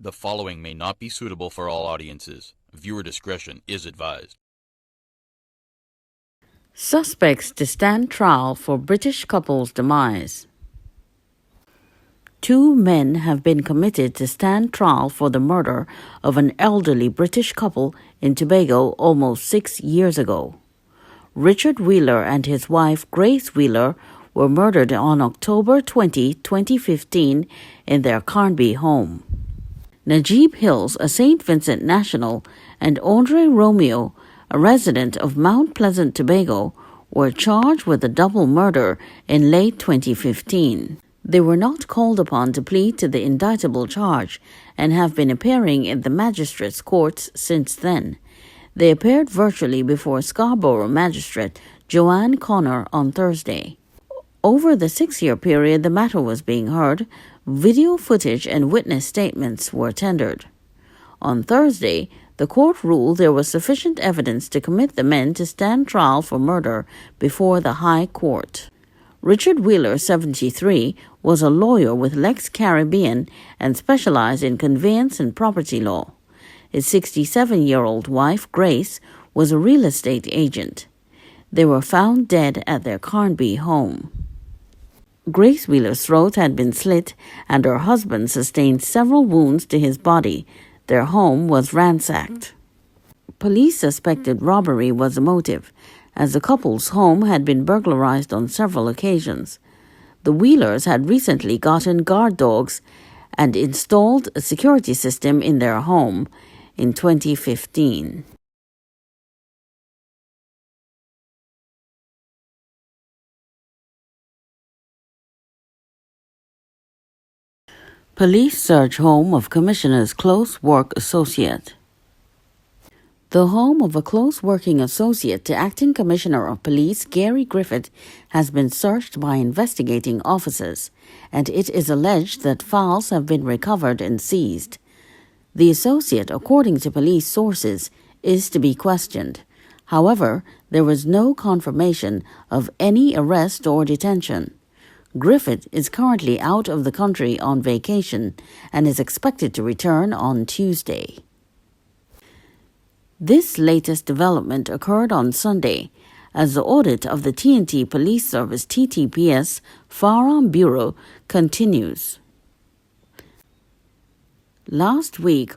The following may not be suitable for all audiences. Viewer discretion is advised. Suspects to stand trial for British couple's demise. 2 men have been committed to stand trial for the murder of an elderly British couple in Tobago almost 6 years ago. Richard Wheeler and his wife Grace Wheeler were murdered on October 20, 2015 in their Carnby home. Najib Hills, a St. Vincent national, and Andre Romeo, a resident of Mount Pleasant, Tobago, were charged with a double murder in late 2015. They were not called upon to plead to the indictable charge and have been appearing in the magistrates' courts since then. They appeared virtually before Scarborough Magistrate Joanne Connor on Thursday. Over the 6-year period the matter was being heard, video footage and witness statements were tendered. On Thursday, the court ruled there was sufficient evidence to commit the men to stand trial for murder before the High Court. Richard Wheeler, 73, was a lawyer with Lex Caribbean and specialized in conveyance and property law. His 67-year-old wife, Grace, was a real estate agent. They were found dead at their Carnby home. Grace Wheeler's throat had been slit and her husband sustained several wounds to his body. Their home was ransacked. Police suspected robbery was the motive, as the couple's home had been burglarized on several occasions. The Wheelers had recently gotten guard dogs and installed a security system in their home in 2015. Police search home of Commissioner's close work associate. The home of a close working associate to Acting Commissioner of Police Gary Griffith has been searched by investigating officers, and it is alleged that files have been recovered and seized. The associate, according to police sources, is to be questioned. However, there was no confirmation of any arrest or detention. Griffith is currently out of the country on vacation and is expected to return on Tuesday. This latest development occurred on Sunday as the audit of the TNT Police Service TTPS Firearm Bureau continues. Last week,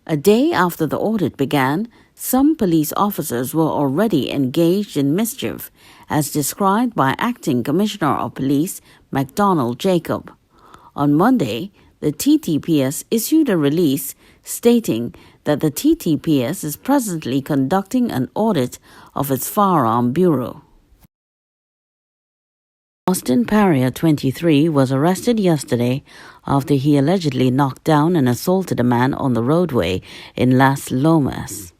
a day after the audit began, some police officers were already engaged in mischief, as described by Acting Commissioner of Police MacDonald Jacob. On Monday, the TTPS issued a release stating that the TTPS is presently conducting an audit of its Firearm Bureau. Austin Parrier, 23, was arrested yesterday after he allegedly knocked down and assaulted a man on the roadway in Las Lomas.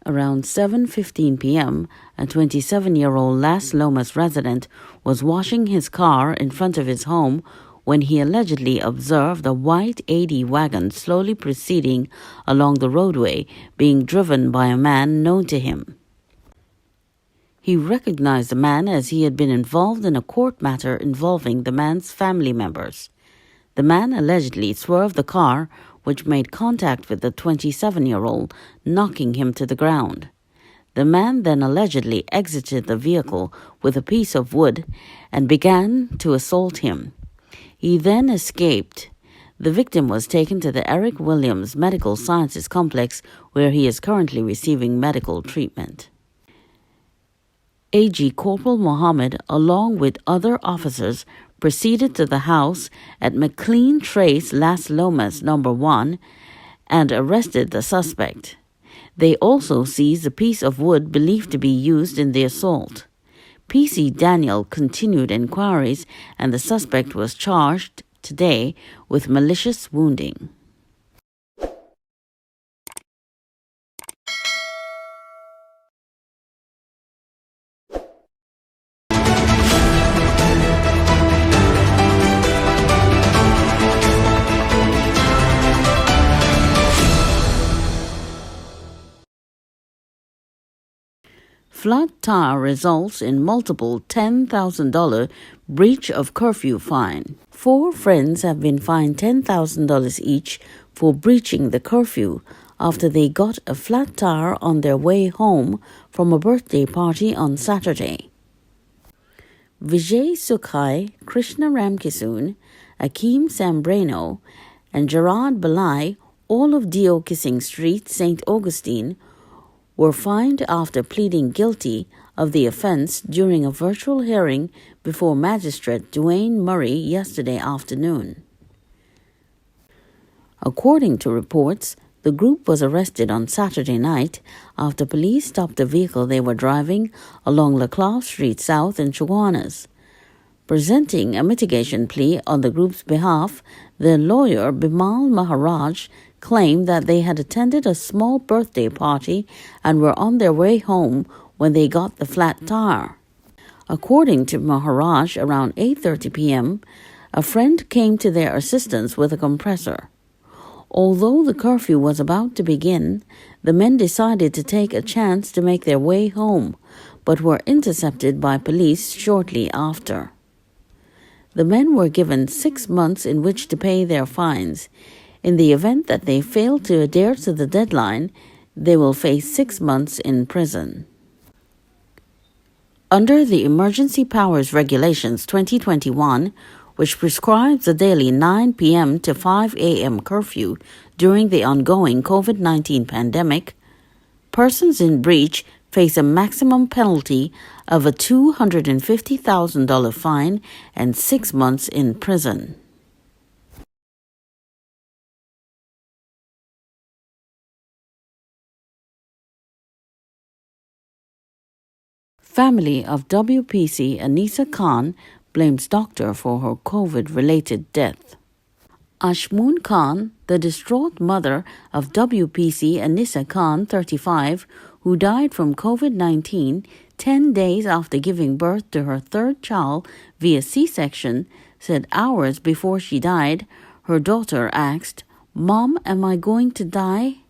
Around 7:15 p.m., a 27-year-old Las Lomas resident was washing his car in front of his home when he allegedly observed a white AD wagon slowly proceeding along the roadway, being driven by a man known to him. He recognized the man as he had been involved in a court matter involving the man's family members. The man allegedly swerved the car, which made contact with the 27-year-old, knocking him to the ground. The man then allegedly exited the vehicle with a piece of wood and began to assault him. He then escaped. The victim was taken to the Eric Williams Medical Sciences Complex, where he is currently receiving medical treatment. AG Corporal Mohammed, along with other officers, proceeded to the house at McLean Trace, Las Lomas No. 1, and arrested the suspect. They also seized a piece of wood believed to be used in the assault. PC Daniel continued inquiries, and the suspect was charged today with malicious wounding. Flat tire results in multiple $10,000 breach of curfew fine. 4 friends have been fined $10,000 each for breaching the curfew after they got a flat tire on their way home from a birthday party on Saturday. Vijay Sukhai, Krishna Ramkisoon, Akeem Sambreno, and Gerard Balai, all of Dio Kissing Street, St. Augustine, were fined after pleading guilty of the offense during a virtual hearing before Magistrate Dwayne Murray yesterday afternoon. According to reports, the group was arrested on Saturday night after police stopped the vehicle they were driving along Laclau Street South in Chaguanas. Presenting a mitigation plea on the group's behalf, their lawyer Bimal Maharaj claimed that they had attended a small birthday party and were on their way home when they got the flat tire. According to Maharaj, around 8:30 p.m., a friend came to their assistance with a compressor. Although the curfew was about to begin, the men decided to take a chance to make their way home, but were intercepted by police shortly after. The men were given 6 months in which to pay their fines. In the event that they fail to adhere to the deadline, they will face 6 months in prison. Under the Emergency Powers Regulations 2021, which prescribes a daily 9 p.m. to 5 a.m. curfew during the ongoing COVID-19 pandemic, persons in breach face a maximum penalty of a $250,000 fine and 6 months in prison. Family of WPC Anisa Khan blames doctor for her COVID-related death. Ashmoon Khan, the distraught mother of WPC Anisa Khan, 35, who died from COVID-19 10 days after giving birth to her third child via C-section, said hours before she died, her daughter asked, "Mom, am I going to die?"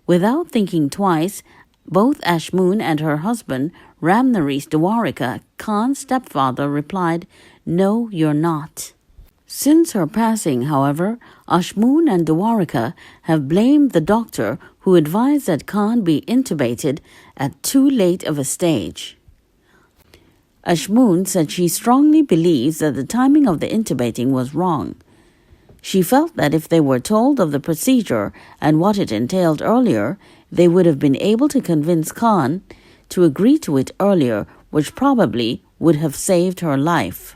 Without thinking twice, both Ashmoon and her husband, Ramnaresh Dwarika, Khan's stepfather, replied, "No, you're not." Since her passing, however, Ashmoon and Dwarika have blamed the doctor who advised that Khan be intubated at too late of a stage. Ashmoon said she strongly believes that the timing of the intubating was wrong. She felt that if they were told of the procedure and what it entailed earlier, they would have been able to convince Khan to agree to it earlier, which probably would have saved her life.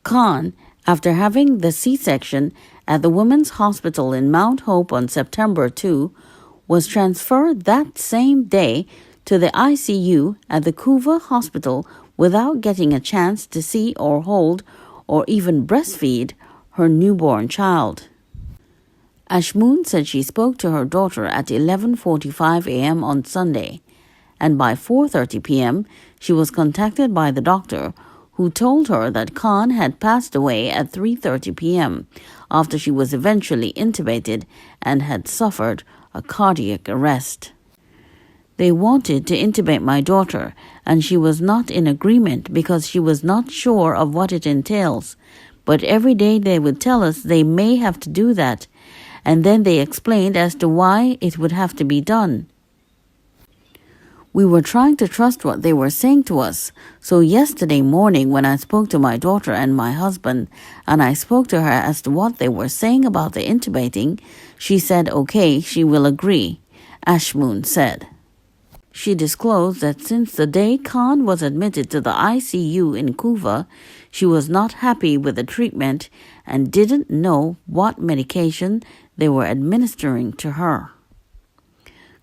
Khan, after having the C-section at the Women's Hospital in Mount Hope on September 2, was transferred that same day to the ICU at the Couva Hospital without getting a chance to see or hold or even breastfeed her newborn child. Ashmoon said she spoke to her daughter at 11:45 a.m. on Sunday, and by 4:30 p.m. she was contacted by the doctor, who told her that Khan had passed away at 3:30 p.m. after she was eventually intubated and had suffered a cardiac arrest. They wanted to intubate my daughter, and she was not in agreement because she was not sure of what it entails. But every day they would tell us they may have to do that, and then they explained as to why it would have to be done. We were trying to trust what they were saying to us. So yesterday morning when I spoke to my daughter and my husband, and I spoke to her as to what they were saying about the intubating, she said okay, she will agree, Ashmoon said. She disclosed that since the day Khan was admitted to the ICU in Couva, she was not happy with the treatment and didn't know what medication they were administering to her.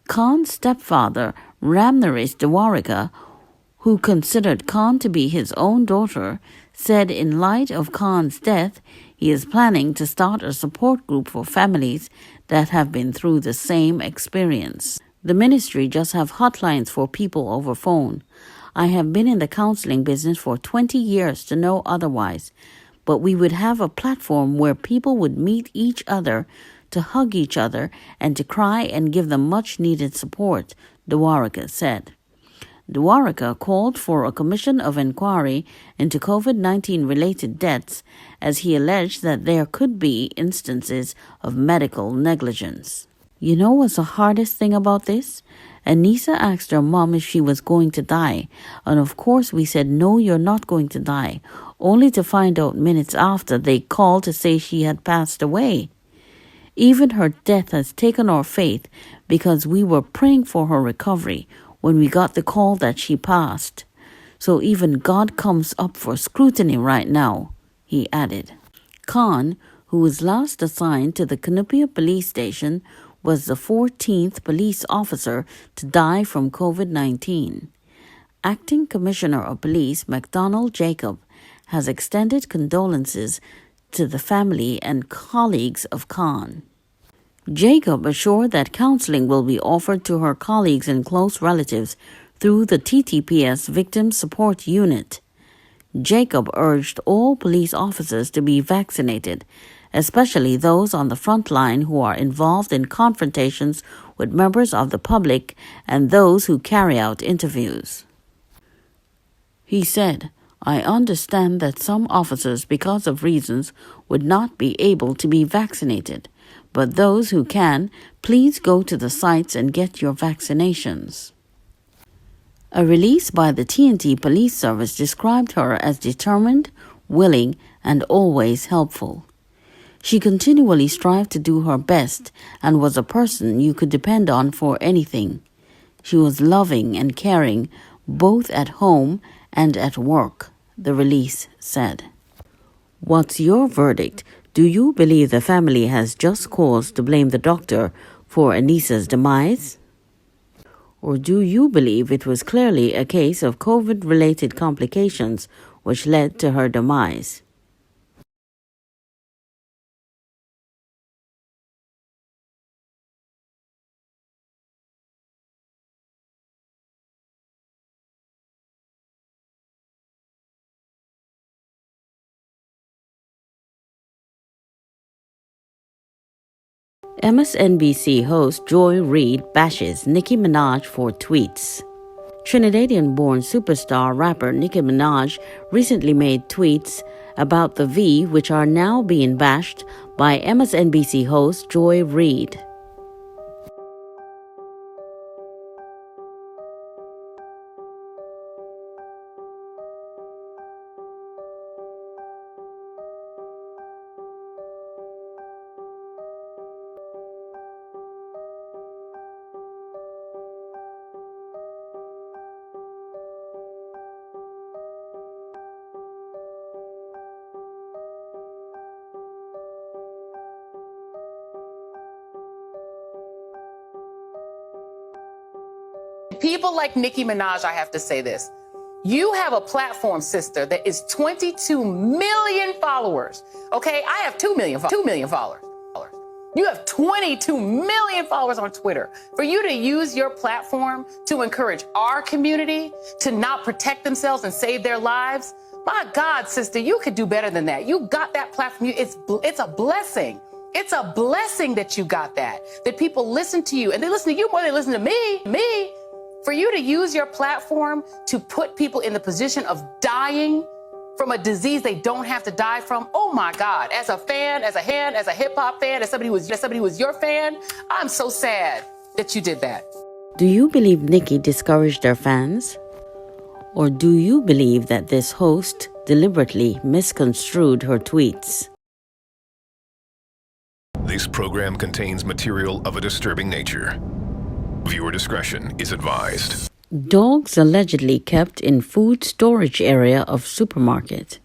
Khan's stepfather, Ramnaresh Dwarika, who considered Khan to be his own daughter, said in light of Khan's death, he is planning to start a support group for families that have been through the same experience. The ministry just have hotlines for people over phone. I have been in the counseling business for 20 years to know otherwise, but we would have a platform where people would meet each other, to hug each other, and to cry and give them much-needed support, Dwarika said. Dwarka called for a commission of inquiry into COVID-19 related deaths as he alleged that there could be instances of medical negligence. You know what's the hardest thing about this? Anisa asked her mom if she was going to die, and of course we said, no, you're not going to die, only to find out minutes after they called to say she had passed away. Even her death has taken our faith because we were praying for her recovery when we got the call that she passed. So even God comes up for scrutiny right now, he added. Khan, who was last assigned to the Canupia police station, was the 14th police officer to die from COVID-19. Acting Commissioner of Police McDonald Jacob has extended condolences to the family and colleagues of Khan. Jacob assured that counseling will be offered to her colleagues and close relatives through the TTPS Victim Support Unit. Jacob urged all police officers to be vaccinated, especially those on the front line who are involved in confrontations with members of the public and those who carry out interviews. He said, I understand that some officers, because of reasons, would not be able to be vaccinated, but those who can, please go to the sites and get your vaccinations. A release by the TNT Police Service described her as determined, willing, and always helpful. She continually strived to do her best and was a person you could depend on for anything. She was loving and caring, both at home and at work, the release said. What's your verdict? Do you believe the family has just cause to blame the doctor for Anisa's demise? Or do you believe it was clearly a case of COVID-related complications which led to her demise? MSNBC host Joy Reid bashes Nicki Minaj for tweets. Trinidadian-born superstar rapper Nicki Minaj recently made tweets about the V, which are now being bashed by MSNBC host Joy Reid. People like Nicki Minaj, I have to say this. You have a platform, sister, that is 22 million followers. Okay, I have 2 million followers. You have 22 million followers on Twitter. For you to use your platform to encourage our community to not protect themselves and save their lives, my God, sister, you could do better than that. You got that platform. It's a blessing. It's a blessing that you got that people listen to you, and they listen to you more than they listen to me. For you to use your platform to put people in the position of dying from a disease they don't have to die from, oh my God, as a fan, as a hip hop fan, as somebody who was your fan, I'm so sad that you did that. Do you believe Nicki discouraged her fans? Or do you believe that this host deliberately misconstrued her tweets? This program contains material of a disturbing nature. Viewer discretion is advised. Dogs allegedly kept in food storage area of supermarket.